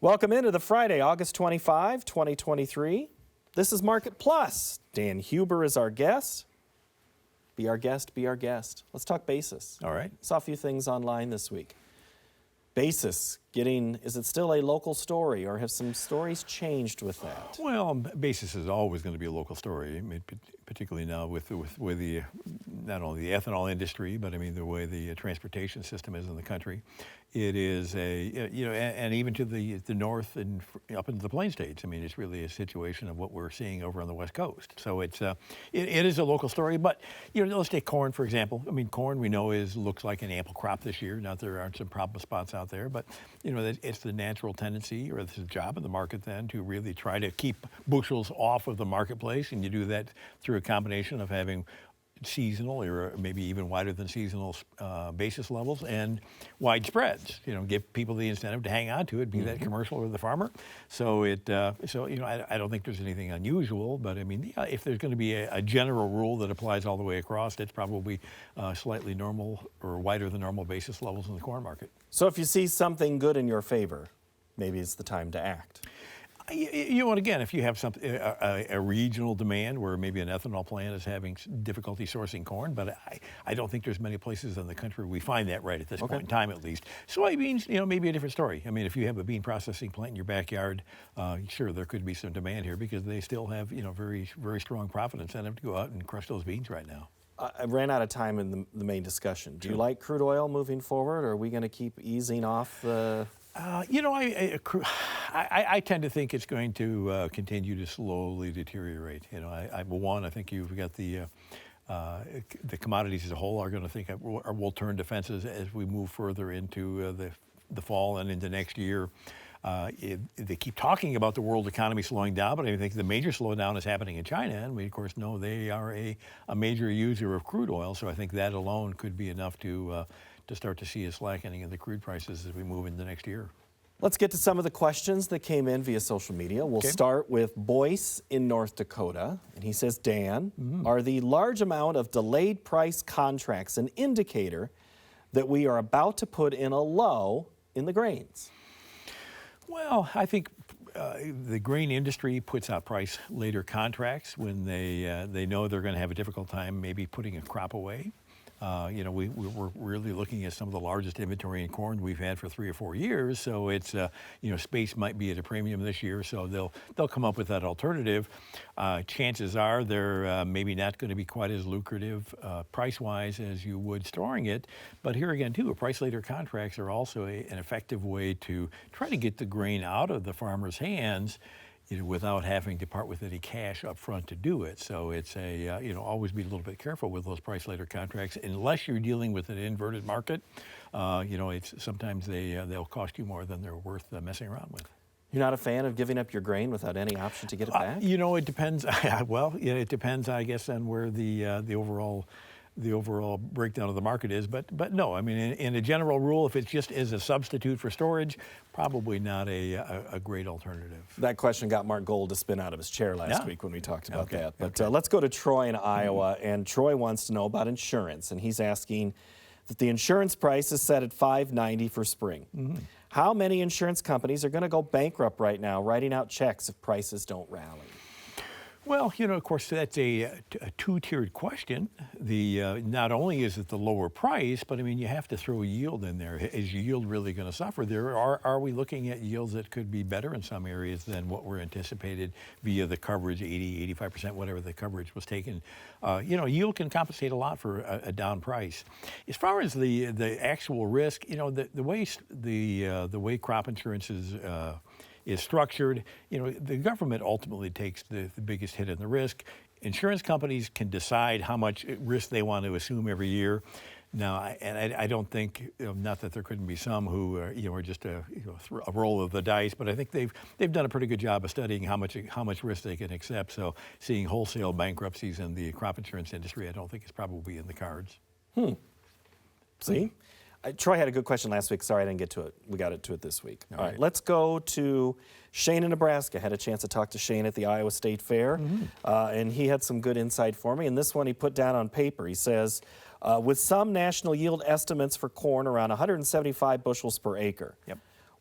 Welcome into the Friday, August 25, 2023. This is Market Plus. Dan Hueber is our guest. Be our guest, be our guest. Let's talk basis. All right. Saw a few things online this week. Basis is it still a local story, or have some stories changed with that? Well, basis is always going to be a local story. I mean, particularly now with the not only the ethanol industry, but I mean the way the transportation system is in the country. It is and even to the north and up into the Plain States. I mean, it's really a situation of what we're seeing over on the West Coast. So it is a local story. But let's take corn for example. I mean, corn we know looks like an ample crop this year. Not that there aren't some problem spots out there, but it's the natural tendency, or it's the job of the market then, to really try to keep bushels off of the marketplace, and you do that through a combination of having seasonal or maybe even wider than seasonal basis levels and wide spreads. Give people the incentive to hang on to it, be that commercial or the farmer. So I don't think there's anything unusual, but I mean, if there's going to be a general rule that applies all the way across, it's probably slightly normal or wider than normal basis levels in the corn market. So if you see something good in your favor, maybe it's the time to act. And again, if you have a regional demand where maybe an ethanol plant is having difficulty sourcing corn, but I don't think there's many places in the country we find that right at this point in time, at least. Soybeans, maybe a different story. I mean, if you have a bean processing plant in your backyard, sure, there could be some demand here because they still have, very, very strong profit incentive to go out and crush those beans right now. I ran out of time in the main discussion. Do you like crude oil moving forward, or are we going to keep easing off the... I tend to think it's going to continue to slowly deteriorate. I think you've got the commodities as a whole are going to think will turn defenses as we move further into the fall and into next year. They keep talking about the world economy slowing down, but I think the major slowdown is happening in China, and we of course know they are a major user of crude oil. So I think that alone could be enough to start to see a slackening in the crude prices as we move into next year. Let's get to some of the questions that came in via social media. We'll start with Boyce in North Dakota, and he says, Dan, are the large amount of delayed price contracts an indicator that we are about to put in a low in the grains? Well, I think the grain industry puts out price later contracts when they know they're going to have a difficult time maybe putting a crop away. We're really looking at some of the largest inventory in corn we've had for 3 or 4 years. So it's, space might be at a premium this year. So they'll come up with that alternative. Chances are they're maybe not going to be quite as lucrative price-wise as you would storing it. But here again, too, price later contracts are also an effective way to try to get the grain out of the farmer's hands without having to part with any cash up front to do it. So it's always be a little bit careful with those price later contracts unless you're dealing with an inverted market. Sometimes they'll cost you more than they're worth messing around with. You're not a fan of giving up your grain without any option to get it back? It depends. Well, it depends, I guess, on where the overall breakdown of the market is, but no, I mean, in a general rule, if it's just as a substitute for storage, probably not a great alternative. That question got Mark Gold to spin out of his chair last week when we talked about that. But let's go to Troy in Iowa, and Troy wants to know about insurance, and he's asking that the insurance price is set at $590 for spring. How many insurance companies are going to go bankrupt right now, writing out checks if prices don't rally? Well, of course, that's a two-tiered question. Not only is it the lower price, but I mean, you have to throw yield in there. Is yield really going to suffer? Are we looking at yields that could be better in some areas than what were anticipated via the coverage, 80, 85%, whatever the coverage was taken? Yield can compensate a lot for a down price. As far as the actual risk, the way crop insurance is structured, the government ultimately takes the biggest hit in the risk. Insurance companies can decide how much risk they want to assume every year. Now, I don't think, not that there couldn't be some who are just a roll of the dice, but I think they've done a pretty good job of studying how much risk they can accept. So seeing wholesale bankruptcies in the crop insurance industry, I don't think is probably in the cards. See? Troy had a good question last week. Sorry I didn't get to it. We got to it this week. All right, let's go to Shane in Nebraska. Had a chance to talk to Shane at the Iowa State Fair, and he had some good insight for me. And this one he put down on paper. He says, with some national yield estimates for corn around 175 bushels per acre.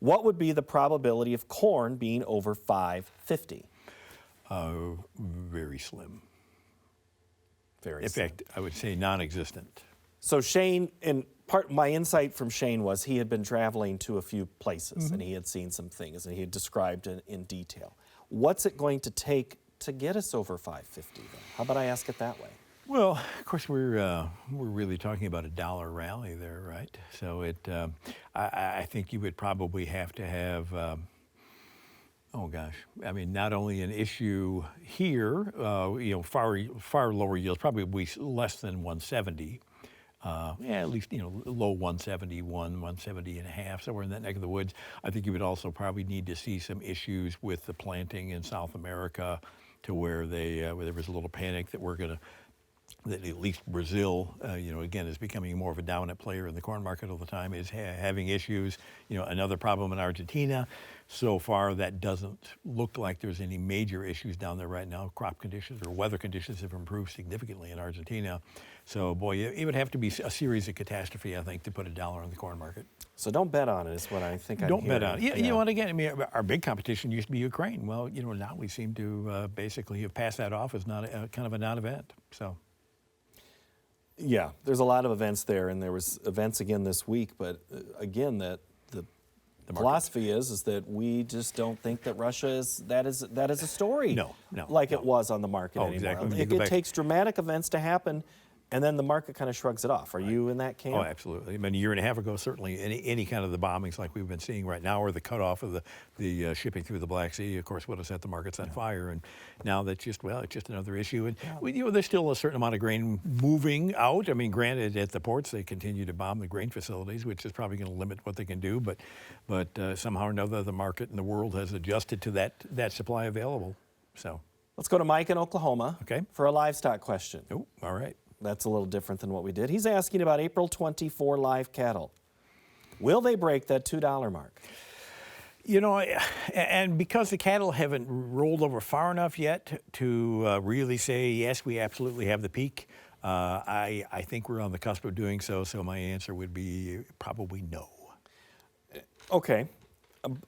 what would be the probability of corn being over 550? Very slim. Very In slim. fact, I would say non-existent. So Shane, and my insight from Shane was he had been traveling to a few places and he had seen some things and he had described in detail. What's it going to take to get us over 550 then? How about I ask it that way? Well, of course, we're really talking about a dollar rally there, right? So I think you would probably have to have, oh gosh, I mean, not only an issue here, far lower yields, probably less than 170. At least, low 171, 170 and a half, somewhere in that neck of the woods. I think you would also probably need to see some issues with the planting in South America to where there was a little panic that that at least Brazil, again, is becoming more of a dominant player in the corn market all the time, is having issues. Another problem in Argentina. So far, that doesn't look like there's any major issues down there right now. Crop conditions or weather conditions have improved significantly in Argentina. So, boy, it would have to be a series of catastrophe, I think, to put a dollar on the corn market. So don't bet on it is what I think I'm Don't hearing. bet on it. You know what, again, I mean, our big competition used to be Ukraine. Well, now we seem to basically have passed that off as not kind of a non-event. So. Yeah, there's a lot of events there, and there was events again this week. But again, that the philosophy is that we just don't think that Russia is a story. No. It was on the market anymore. Exactly. It takes dramatic events to happen, and then the market kind of shrugs it off. Are you in that camp? Oh, absolutely. I mean, a year and a half ago, certainly any kind of the bombings like we've been seeing right now, or the cutoff of the shipping through the Black Sea, of course, would have set the markets on fire. And now that's it's just another issue. And there's still a certain amount of grain moving out. I mean, granted, at the ports they continue to bomb the grain facilities, which is probably going to limit what they can do. But somehow or another, the market and the world has adjusted to that supply available. So let's go to Mike in Oklahoma. Okay. For a livestock question. Oh, all right. That's a little different than what we did. He's asking about April 24 live cattle. Will they break that $2 mark? And because the cattle haven't rolled over far enough yet to really say, yes, we absolutely have the peak, I think we're on the cusp of doing so. So my answer would be probably no. Okay.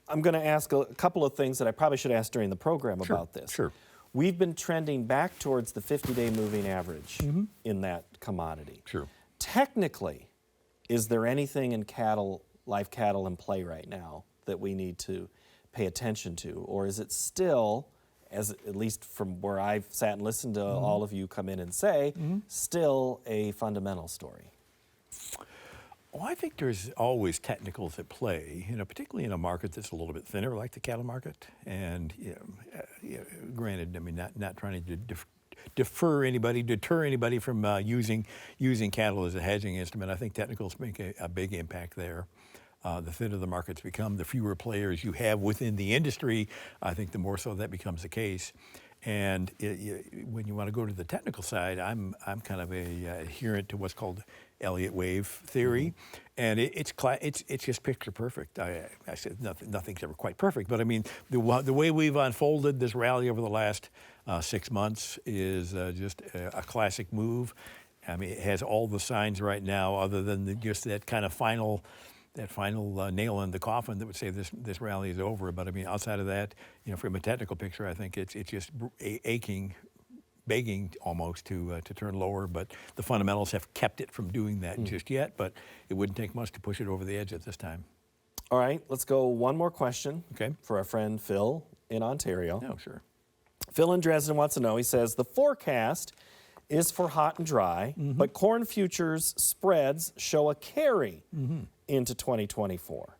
I'm going to ask a couple of things that I probably should ask during the program about this. Sure. We've been trending back towards the 50-day moving average in that commodity. Sure. Technically, is there anything in live cattle in play right now that we need to pay attention to? Or is it still, at least from where I've sat and listened to all of you come in and say, still a fundamental story? Well, I think there's always technicals at play, particularly in a market that's a little bit thinner like the cattle market. And granted, I mean, not trying to deter anybody from using cattle as a hedging instrument. I think technicals make a big impact there. The thinner the markets become, the fewer players you have within the industry, I think the more so that becomes the case. And when you want to go to the technical side, I'm kind of a adherent to what's called Elliott wave theory, and it's just picture perfect. I said nothing's ever quite perfect, but I mean the way we've unfolded this rally over the last 6 months is just a classic move. I mean, it has all the signs right now, other than just that kind of final nail in the coffin that would say this rally is over. But I mean, outside of that, from a technical picture, I think it's just begging almost to turn lower. But the fundamentals have kept it from doing that just yet. But it wouldn't take much to push it over the edge at this time. All right, let's go one more question. Okay. For our friend Phil in Ontario. Oh, sure. Phil in Dresden wants to know. He says the forecast is for hot and dry, but corn futures spreads show a carry into 2024.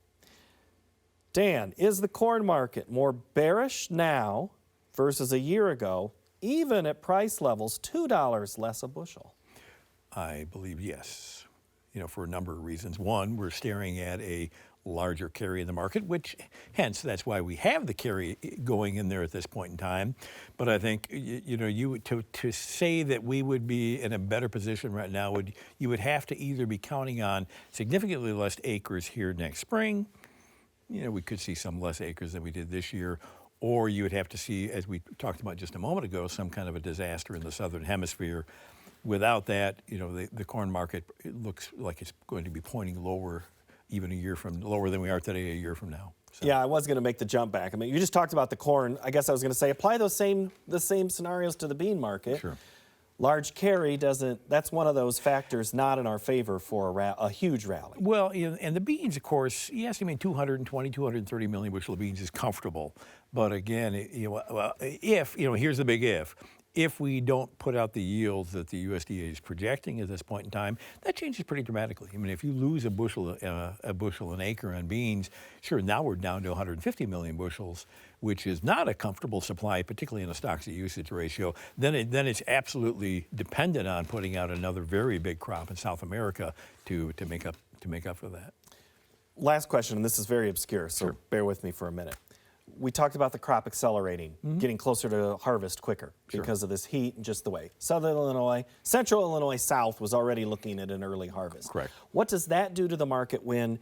Dan, is the corn market more bearish now versus a year ago, even at price levels $2 less a bushel? I believe yes, for a number of reasons. One, we're staring at a larger carry in the market, which hence that's why we have the carry going in there at this point in time. But I think to say that we would be in a better position right now, you would have to either be counting on significantly less acres here next spring. We could see some less acres than we did this year, or you would have to see, as we talked about just a moment ago, some kind of a disaster in the southern hemisphere. Without that, the corn market looks like it's going to be pointing lower, even lower than we are today a year from now. So. Yeah, I was going to make the jump back. I mean, you just talked about the corn. I guess I was going to say apply the same scenarios to the bean market. Sure. Large carry doesn't. That's one of those factors not in our favor for a huge rally. Well, and the beans, of course, yes, I mean 220, 230 million bushel of beans is comfortable. But again, if here's the big if we don't put out the yields that the USDA is projecting at this point in time, that changes pretty dramatically. I mean, if you lose a bushel an acre on beans, sure, now we're down to 150 million bushels, which is not a comfortable supply, particularly in a stocks to usage ratio. Then it's absolutely dependent on putting out another very big crop in South America to make up for that. Last question, and this is very obscure, so Sure. bear with me for a minute. We talked about the crop accelerating, getting closer to harvest quicker because of this heat and just the way. Southern Illinois, Central Illinois South was already looking at an early harvest. Correct. What does that do to the market when,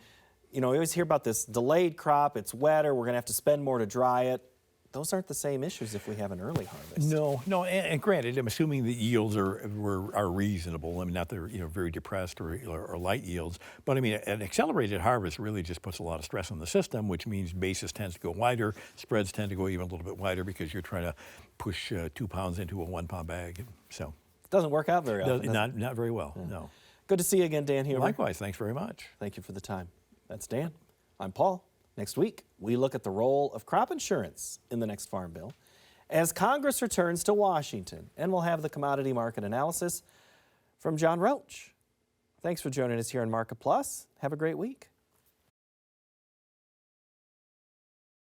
we always hear about this delayed crop, it's wetter, we're going to have to spend more to dry it. Those aren't the same issues if we have an early harvest. No, and granted, I'm assuming the yields are reasonable. I mean, not they're very depressed or light yields, but I mean, an accelerated harvest really just puts a lot of stress on the system, which means basis tends to go wider, spreads tend to go even a little bit wider because you're trying to push 2 pounds into a 1 pound bag. So Doesn't work out very often. not very well. No. Good to see you again, Dan Hueber. Likewise, thanks very much. Thank you for the time. That's Dan. I'm Paul. Next week, we look at the role of crop insurance in the next Farm Bill as Congress returns to Washington, and we'll have the commodity market analysis from John Roach. Thanks for joining us here on Market Plus. Have a great week.